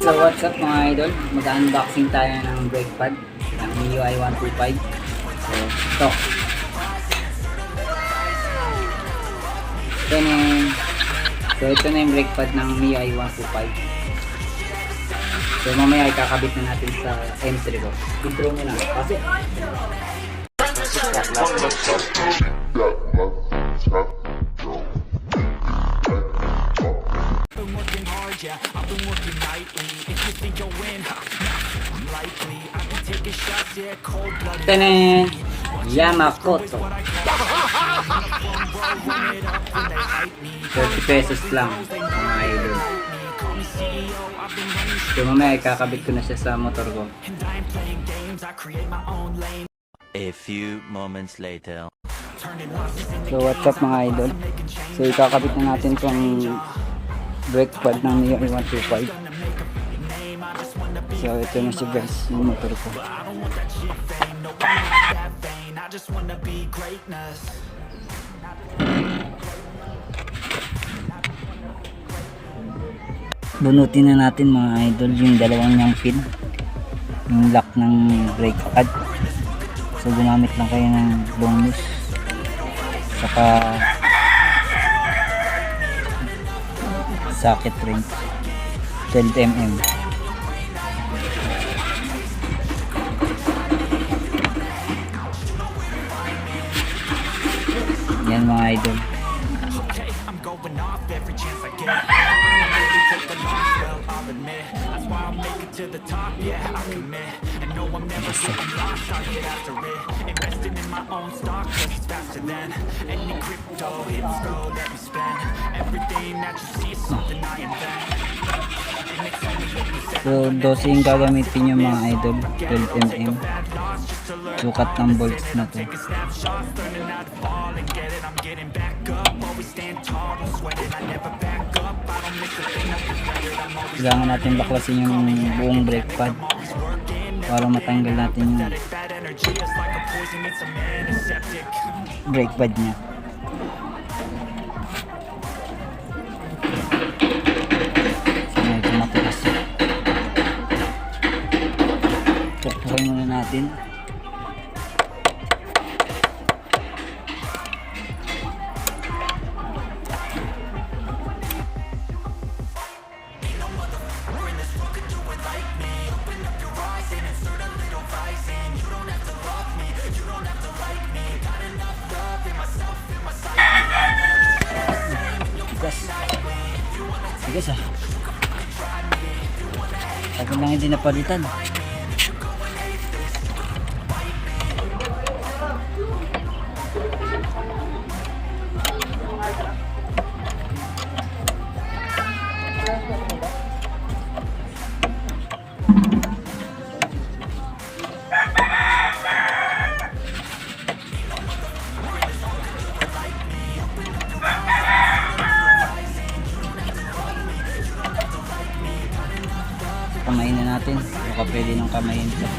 So what's up mga idol, mag-unboxing tayo ng Breakpad ng MIUI 125. Ito na yung Breakpad ng MIUI 125. So mamaya ikakabit na natin sa M3 ko. Intro muna kasi I've been working nightly. If you think you'll win, unlikely. I've been taking shots, yeah, cold-blooded. Tanan! Yamakoto. 30 pesos lang mga idol. So mamaya ikakabit ko na siya sa motor ko. A few moments later. So what's up mga idol? So ikakabit na natin tong Breakpad ng MIUI 125. So ito na siya guys, yung motor ko. Bunutin na natin mga idol yung dalawang niyang pin, yung lock ng Breakpad. So gumamit lang kayo ng long nose saka socket wrench 12mm. Yan mga idol. So 12 yung gagamitin nyo mga idol, 12mm. Sukat ng bolts na to. Kailangan natin baklasin yung buong Breakpad para matanggal natin yung Breakpad nya. So medyo matigas. Pukpukin muna natin. Tigas ah. Tagal lang hindi napalitan. Kamayin na natin, baka pwede nang kamayin ito.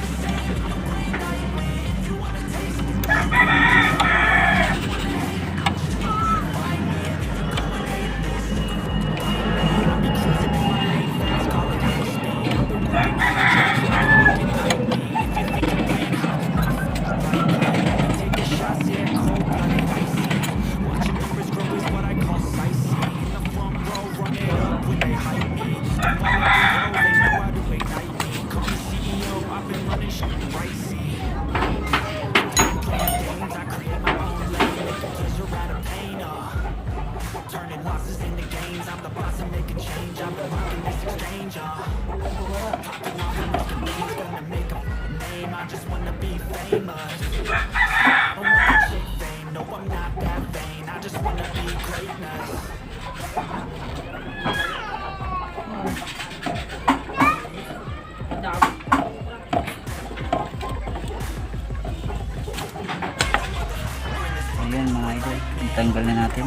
Ayan mga idol, itanggal na natin.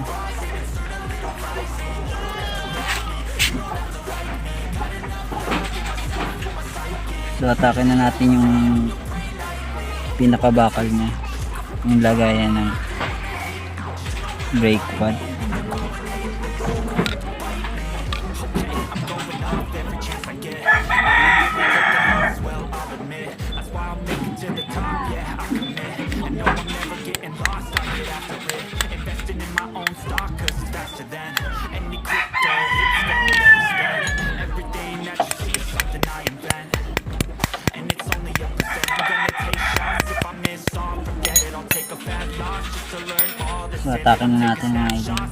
So atake na natin yung pinakabakal niya, yung lagayan ng Breakpad. Atake na natin mga idol.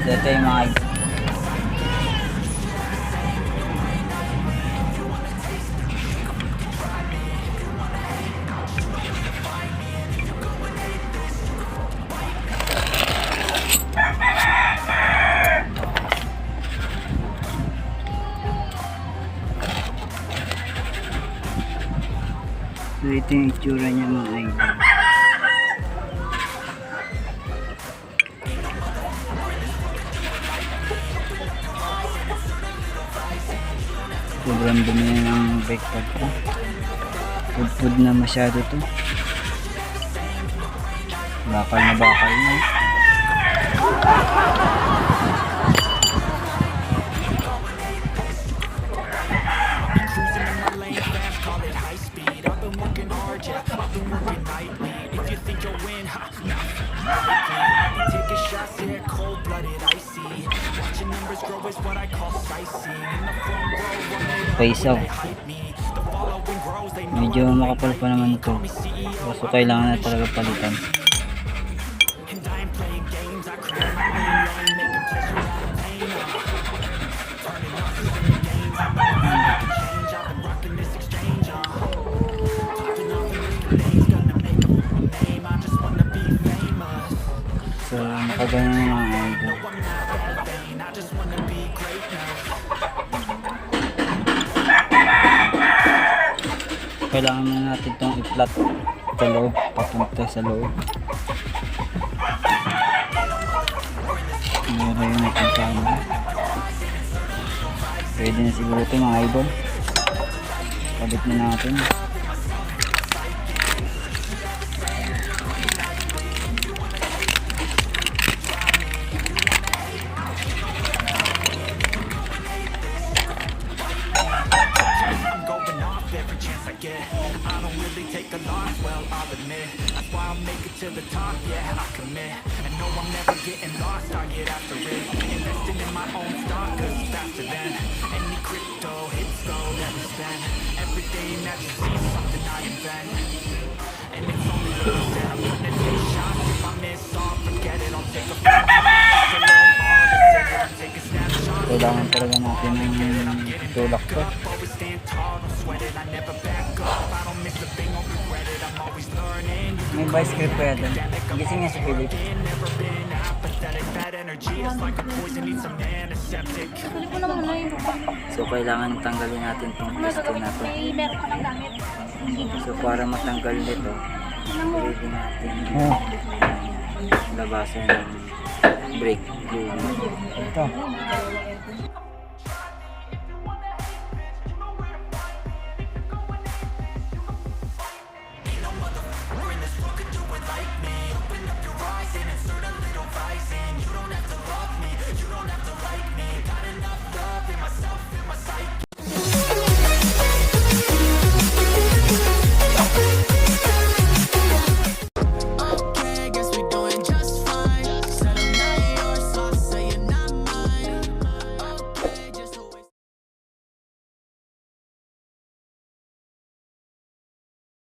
So ito yung mga idol. So ito yung itsura niya mga idol. Sobrang dumi na ng breakpad ko. Pudpod na masyado to. Bakal na bakal na. Paisaw. Medyo makapal pa naman ito. So kailangan na talaga palitan. So nakagano na mga idol. Kailangan na natin itong i-flat sa loob, papunta sa loob. Meron yung nakasama. Pwede na siguro ito mga idol. Kabit na natin. To the top, yeah, I commit. And no, I'm never getting lost, I get after it. Investing in my own stock, cause it's faster than any crypto hits though that we spend. Everything that you see is something I invent. And it's only a step, I'm gonna take shots. If I miss all, forget it, I'll take a few shots. Take a snapshot. Kailangan talaga natin ng tulak ko. Always stand tall, don't sweat it, I never back up. I don't miss a thing, I'll regret it, I'm always learning. May vice grip pa yan. Gising niya si Palit. So kailangan tanggalin natin itong pwesto na to. Meron ka ng gamit. So para matanggal nito, pwede natin labasan ng brake glue. Ito.